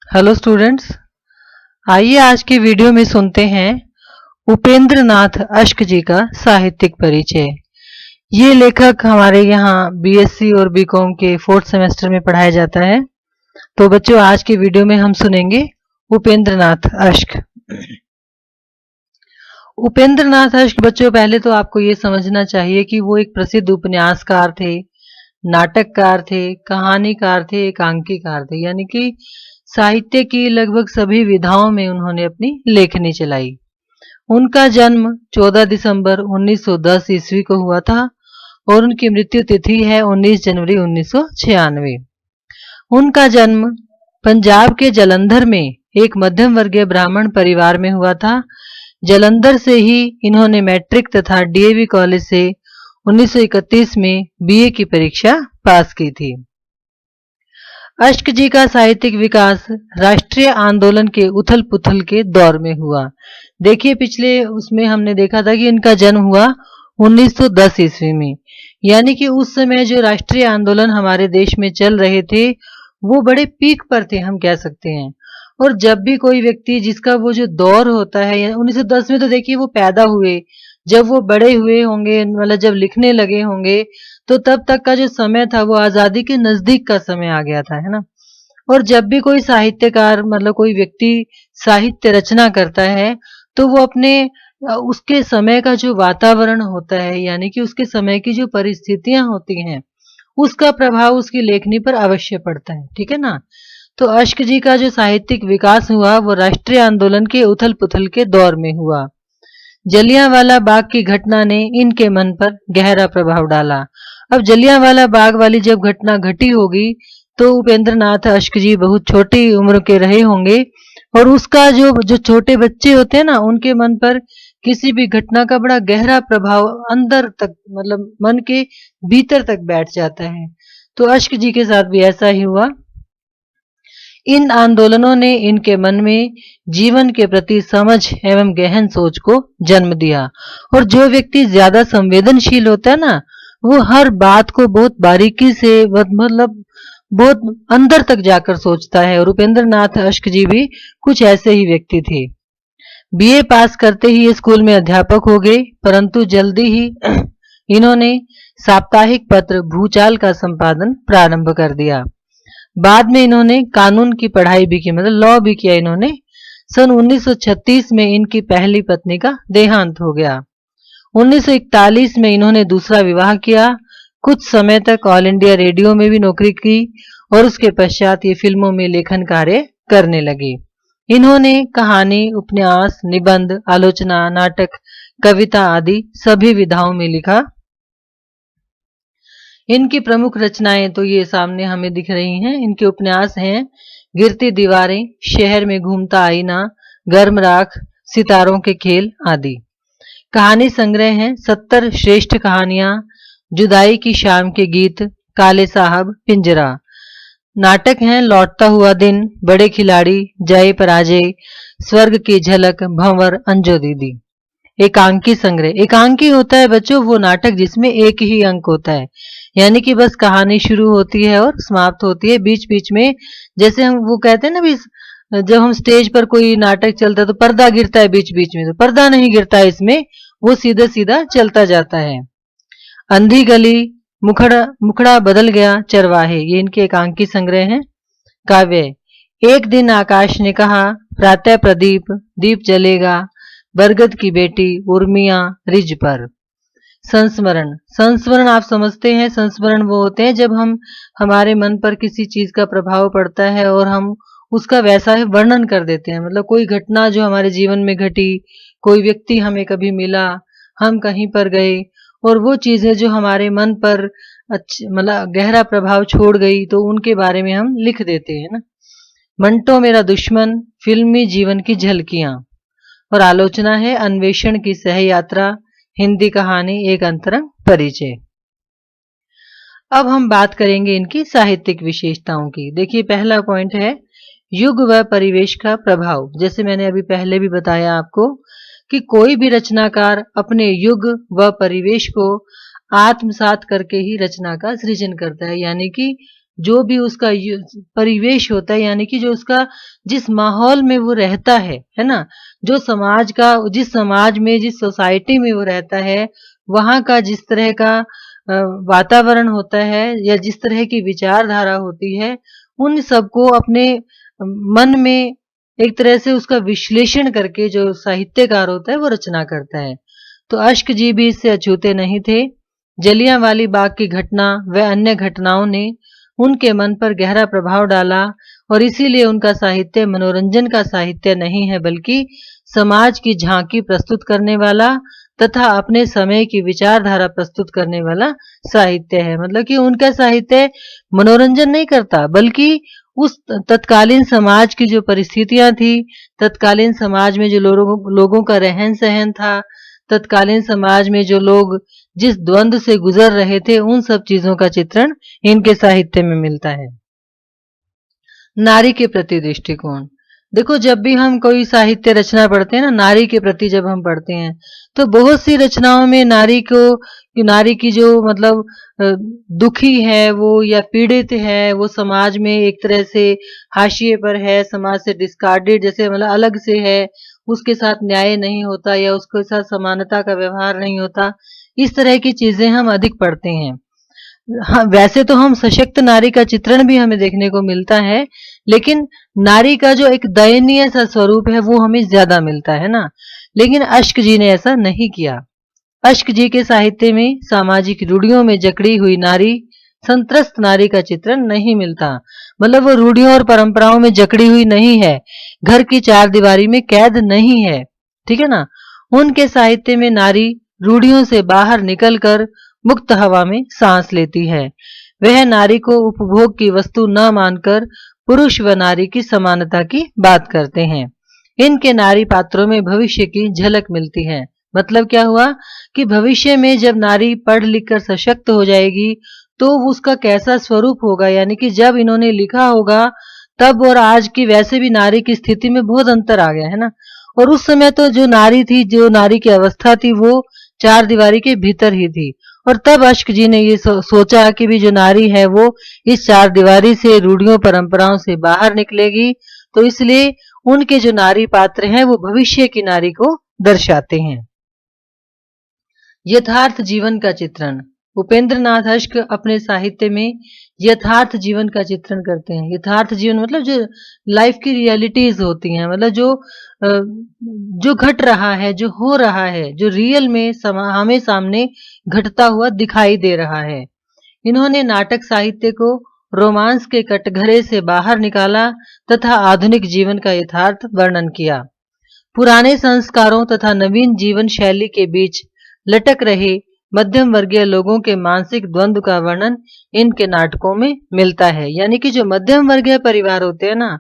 Hello students. आइए आज की वीडियो में सुनते हैं उपेंद्र नाथ अश्क जी का साहित्यिक परिचय। ये लेखक हमारे यहाँ बीएससी और बीकॉम के फोर्थ सेमेस्टर में पढ़ाया जाता है। तो बच्चों, आज की वीडियो में हम सुनेंगे उपेंद्र नाथ अश्क। उपेंद्र नाथ अश्क बच्चों, पहले तो आपको ये समझना चाहिए कि वो एक प्रसिद्ध उपन्यासकार थे, नाटककार थे, कहानीकार थे, एकांकीकार थे। यानी कि साहित्य की लगभग सभी विधाओं में उन्होंने अपनी लेखनी चलाई। उनका जन्म 14 दिसंबर 1910 ईस्वी को हुआ था और उनकी मृत्यु तिथि है 19 जनवरी 1996। उनका जन्म पंजाब के जालंधर में एक मध्यम वर्गीय ब्राह्मण परिवार में हुआ था। जालंधर से ही इन्होंने मैट्रिक तथा डीएवी कॉलेज से 1931 में बीए की परीक्षा पास की थी। अश्क जी का साहित्यिक विकास राष्ट्रीय आंदोलन के उथल पुथल के दौर में हुआ। देखिए, पिछले उसमें हमने देखा था कि इनका जन्म हुआ 1910 ईस्वी में, यानी कि उस समय जो राष्ट्रीय आंदोलन हमारे देश में चल रहे थे वो बड़े पीक पर थे, हम कह सकते हैं। और जब भी कोई व्यक्ति जिसका वो जो दौर होता है, 1910 में तो देखिए वो पैदा हुए, जब वो बड़े हुए होंगे, मतलब जब लिखने लगे होंगे, तो तब तक का जो समय था वो आजादी के नजदीक का समय आ गया था, है ना। और जब भी कोई साहित्यकार, मतलब कोई व्यक्ति साहित्य रचना करता है तो वो अपने उसके समय का जो वातावरण होता है, यानी कि उसके समय की जो परिस्थितियां होती हैं, उसका प्रभाव उसकी लेखनी पर अवश्य पड़ता है, ठीक है ना। तो अश्क जी का जो साहित्यिक विकास हुआ वो राष्ट्रीय आंदोलन के उथल पुथल के दौर में हुआ। जलियांवाला बाग की घटना ने इनके मन पर गहरा प्रभाव डाला। अब जलियांवाला बाग वाली जब घटना घटी होगी तो उपेंद्र नाथ अश्क जी बहुत छोटी उम्र के रहे होंगे, और उसका जो जो छोटे बच्चे होते हैं ना, उनके मन पर किसी भी घटना का बड़ा गहरा प्रभाव अंदर तक, मतलब मन के भीतर तक बैठ जाता है। तो अश्क जी के साथ भी ऐसा ही हुआ। इन आंदोलनों ने इनके मन में जीवन के प्रति समझ एवं गहन सोच को जन्म दिया। और जो व्यक्ति ज्यादा संवेदनशील होता है ना, वो हर बात को बहुत बारीकी से, मतलब बहुत अंदर तक जाकर सोचता है। और उपेंद्र नाथ अश्क जी भी कुछ ऐसे ही व्यक्ति थे। बीए पास करते ही ये स्कूल में अध्यापक हो गए, परंतु जल्दी ही इन्होंने साप्ताहिक पत्र भूचाल का संपादन प्रारंभ कर दिया। बाद में इन्होंने कानून की पढ़ाई भी की, मतलब लॉ भी किया इन्होंने। सन 1936 में इनकी पहली पत्नी का देहांत हो गया। 1941 में इन्होंने दूसरा विवाह किया। कुछ समय तक ऑल इंडिया रेडियो में भी नौकरी की और उसके पश्चात ये फिल्मों में लेखन कार्य करने लगे। इन्होंने कहानी, उपन्यास, निबंध, आलोचना, नाटक, कविता आदि सभी विधाओं में लिखा। इनकी प्रमुख रचनाएं तो ये सामने हमें दिख रही हैं। इनके उपन्यास हैं गिरती दीवारें, शहर में घूमता आईना, गर्म राख, सितारों के खेल आदि। कहानी संग्रह हैं 70 श्रेष्ठ कहानियां, जुदाई की शाम के गीत, काले साहब, पिंजरा। नाटक हैं लौटता हुआ दिन, बड़े खिलाड़ी, जय पराजय, स्वर्ग की झलक, भंवर, अंजो दीदी। एकांकी संग्रह, एकांकी होता है बच्चों वो नाटक जिसमें एक ही अंक होता है, यानी कि बस कहानी शुरू होती है और समाप्त होती है। बीच बीच में, जैसे हम वो कहते हैं ना भी, जब हम स्टेज पर कोई नाटक चलता है तो पर्दा गिरता है बीच बीच में, तो पर्दा नहीं गिरता है इसमें, वो सीधा सीधा चलता जाता है। अंधी गली, मुखड़ा मुखड़ा बदल गया, चरवाहे, ये इनके एकांकी संग्रह हैं। काव्य, एक दिन आकाश ने कहा, प्रातः प्रदीप, दीप जलेगा, बरगद की बेटी, उर्मिया, रिज पर। संस्मरण, संस्मरण आप समझते हैं, संस्मरण वो होते हैं जब हम, हमारे मन पर किसी चीज का प्रभाव पड़ता है और हम उसका वैसा ही वर्णन कर देते हैं। मतलब कोई घटना जो हमारे जीवन में घटी, कोई व्यक्ति हमें कभी मिला, हम कहीं पर गए, और वो चीजें जो हमारे मन पर मतलब गहरा प्रभाव छोड़ गई, तो उनके बारे में हम लिख देते हैं ना। मंटो मेरा दुश्मन, फिल्मी जीवन की झलकियां। और आलोचना है अन्वेषण की सहयात्रा, हिंदी कहानी, एक अंतरंग परिचय। अब हम बात करेंगे इनकी साहित्यिक विशेषताओं की। देखिए, पहला पॉइंट है युग व परिवेश का प्रभाव। जैसे मैंने अभी पहले भी बताया आपको कि कोई भी रचनाकार अपने युग व परिवेश को आत्मसात करके ही रचना का सृजन करता है, यानी कि जो भी उसका परिवेश होता है, यानी कि जो उसका जिस माहौल में वो रहता है ना, जो समाज का, जिस समाज में, जिस सोसाइटी में वो रहता है, वहाँ का जिस तरह का वातावरण होता है या जिस तरह की विचारधारा होती है, उन सबको अपने मन में एक तरह से उसका विश्लेषण करके जो साहित्यकार होता है वो रचना करता है। तो अश्क जी भी इससे अछूते नहीं थे। जलियांवाला बाग की घटना व अन्य घटनाओं ने उनके मन पर गहरा प्रभाव डाला और इसीलिए उनका साहित्य मनोरंजन का साहित्य नहीं है, बल्कि समाज की झांकी प्रस्तुत करने वाला तथा अपने समय की विचारधारा प्रस्तुत करने वाला साहित्य है। मतलब कि उनका साहित्य मनोरंजन नहीं करता, बल्कि उस तत्कालीन समाज की जो परिस्थितियां थी, तत्कालीन समाज में जो लोगों का रहन सहन था, तत्कालीन समाज में जो लोग जिस द्वंद से गुजर रहे थे, उन सब चीजों का चित्रण इनके साहित्य में मिलता है। नारी के प्रति दृष्टिकोण। देखो, जब भी हम कोई साहित्य रचना पढ़ते हैं ना, नारी के प्रति जब हम पढ़ते हैं, तो बहुत सी रचनाओं में नारी की जो मतलब दुखी है वो या पीड़ित है, वो समाज में एक तरह से हाशिए पर है, समाज से डिस्कार्डेड, जैसे मतलब अलग से है, उसके साथ न्याय नहीं होता या उसके साथ समानता का व्यवहार नहीं होता, इस तरह की चीजें हम अधिक पढ़ते हैं। हाँ, वैसे तो हम सशक्त नारी का चित्रण भी हमें देखने को मिलता है, लेकिन नारी का जो एक दयनीय सा स्वरूप है वो हमें ज्यादा मिलता है ना। लेकिन अश्क जी ने ऐसा नहीं किया। अश्क जी के साहित्य में सामाजिक रूढ़ियों में जकड़ी हुई नारी, संत्रस्त नारी का चित्रण नहीं मिलता। मतलब वो रूढ़ियों और परंपराओं में जकड़ी हुई नहीं है, घर की चार दीवारी में कैद नहीं है, ठीक है ना। उनके साहित्य में नारी रूढ़ियों से बाहर निकलकर मुक्त हवा में सांस लेती है। वह नारी को उपभोग की वस्तु न मानकर पुरुष व नारी की समानता की बात करते हैं। इनके नारी पात्रों में भविष्य की झलक मिलती है। मतलब क्या हुआ कि भविष्य में जब नारी पढ़ लिख कर सशक्त हो जाएगी तो उसका कैसा स्वरूप होगा, यानी कि जब इन्होंने लिखा होगा तब और आज की वैसे भी नारी की स्थिति में बहुत अंतर आ गया है ना। और उस समय तो जो नारी थी, जो नारी की अवस्था थी, वो चार दीवारी के भीतर ही थी। और तब अश्क जी ने ये सोचा कि भी जो नारी है वो इस चार दीवारी से, रूढ़ियों परंपराओं से बाहर निकलेगी, तो इसलिए उनके जो नारी पात्र हैं वो भविष्य की नारी को दर्शाते हैं। यथार्थ जीवन का चित्रण। उपेंद्र नाथ अश्क अपने साहित्य में यथार्थ जीवन का चित्रण करते हैं। यथार्थ जीवन मतलब जो लाइफ की रियलिटीज होती हैं, मतलब जो घट रहा है, जो हो रहा है, जो रियल में हमें सामने घटता हुआ दिखाई दे रहा है। इन्होंने नाटक साहित्य को रोमांस के कटघरे से बाहर निकाला तथा आधुनिक जीवन का यथार्थ वर्णन किया। पुराने संस्कारों तथा नवीन जीवन शैली के बीच लटक रहे मध्यम वर्गीय लोगों के मानसिक द्वंद्व का वर्णन इनके नाटकों में मिलता है। यानी कि जो मध्यम वर्गीय परिवार होते हैं ना,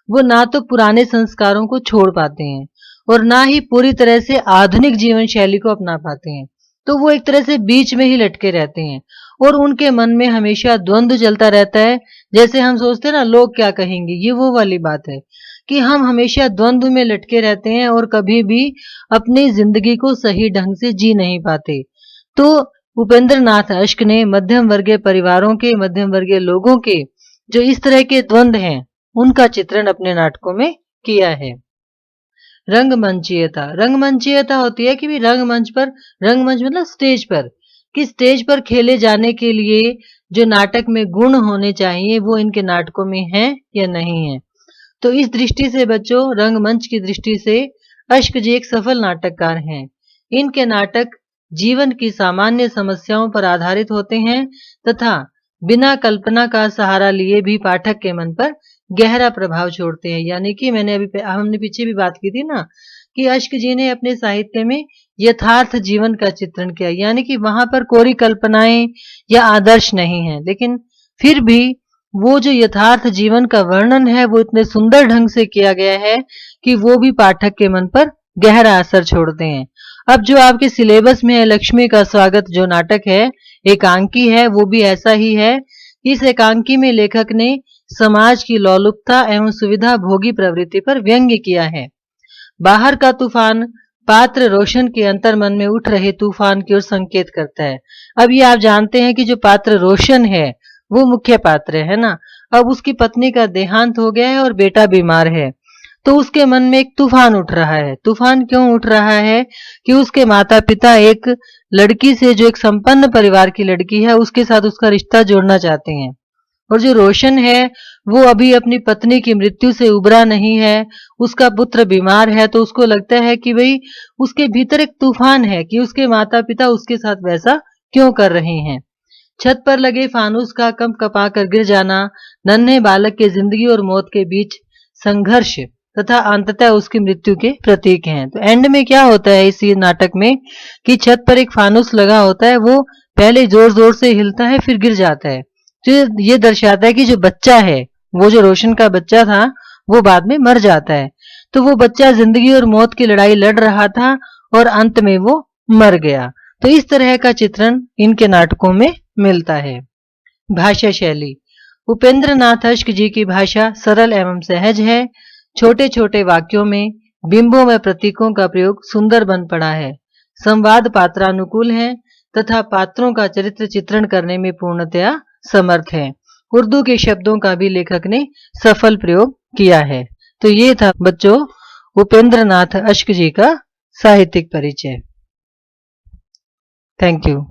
वो ना तो पुराने संस्कारों को छोड़ पाते हैं और ना ही पूरी तरह से आधुनिक जीवन शैली को अपना पाते हैं। तो वो एक तरह से बीच में ही लटके रहते हैं और उनके मन में हमेशा द्वंद्व चलता रहता है। जैसे हम सोचते हैं ना, लोग क्या कहेंगे, ये वो वाली बात है कि हम हमेशा द्वंद्व में लटके रहते हैं और कभी भी अपनी जिंदगी को सही ढंग से जी नहीं पाते। तो उपेंद्र नाथ अश्क ने मध्यम वर्गीय परिवारों के, मध्यम वर्गीय लोगों के जो इस तरह के द्वंद्व हैं, उनका चित्रण अपने नाटकों में किया है। रंगमंचीयता। रंगमंचीयता होती है कि भी रंगमंच मतलब स्टेज पर, कि स्टेज पर खेले जाने के लिए जो नाटक में गुण होने चाहिए वो इनके नाटकों में हैं या नहीं है। तो इस दृष्टि से बच्चों, रंगमंच की दृष्टि से अश्क जी एक सफल नाटककार हैं। इनके नाटक जीवन की सामान्य समस्याओं पर आधारित होते हैं तथा बिना कल्पना का सहारा लिए भी पाठक के मन पर गहरा प्रभाव छोड़ते हैं। यानी कि हमने पीछे भी बात की थी ना कि अश्क जी ने अपने साहित्य में यथार्थ जीवन का चित्रण किया, यानी कि वहां पर कोरी कल्पनाएं या आदर्श नहीं है, लेकिन फिर भी वो जो यथार्थ जीवन का वर्णन है वो इतने सुंदर ढंग से किया गया है कि वो भी पाठक के मन पर गहरा असर छोड़ते हैं। अब जो आपके सिलेबस में है, लक्ष्मी का स्वागत जो नाटक है, एकांकी है, वो भी ऐसा ही है। इस एकांकी में लेखक ने समाज की लोलुपता एवं सुविधा भोगी प्रवृत्ति पर व्यंग्य किया है। बाहर का तूफान पात्र रोशन के अंतर्मन में उठ रहे तूफान की ओर संकेत करता है। अब ये आप जानते हैं कि जो पात्र रोशन है वो मुख्य पात्र है ना। अब उसकी पत्नी का देहांत हो गया है और बेटा बीमार है, तो उसके मन में एक तूफान उठ रहा है। तूफान क्यों उठ रहा है कि उसके माता पिता एक लड़की से, जो एक संपन्न परिवार की लड़की है, उसके साथ उसका रिश्ता जोड़ना चाहते हैं। और जो रोशन है वो अभी अपनी पत्नी की मृत्यु से उबरा नहीं है, उसका पुत्र बीमार है, तो उसको लगता है कि भाई उसके भीतर एक तूफान है कि उसके माता पिता उसके साथ वैसा क्यों कर रहे हैं। छत पर लगे फानूस का कंप कपा कर गिर जाना नन्हे बालक के जिंदगी और मौत के बीच संघर्ष तथा अंततः उसकी मृत्यु के प्रतीक हैं। तो एंड में क्या होता है इस नाटक में कि छत पर एक फानूस लगा होता है, वो पहले जोर जोर से हिलता है फिर गिर जाता है। तो ये दर्शाता है कि जो बच्चा है, वो जो रोशन का बच्चा था, वो बाद में मर जाता है। तो वो बच्चा जिंदगी और मौत की लड़ाई लड़ रहा था और अंत में वो मर गया। तो इस तरह का चित्रण इनके नाटकों में मिलता है। भाषा शैली, उपेंद्र नाथ अश्क जी की भाषा सरल एवं सहज है। छोटे छोटे वाक्यों में बिंबों व प्रतीकों का प्रयोग सुंदर बन पड़ा है। संवाद पात्रानुकूल है तथा पात्रों का चरित्र चित्रण करने में पूर्णतया समर्थ है। उर्दू के शब्दों का भी लेखक ने सफल प्रयोग किया है। तो ये था बच्चों उपेंद्र नाथ अश्क जी का साहित्यिक परिचय। Thank you.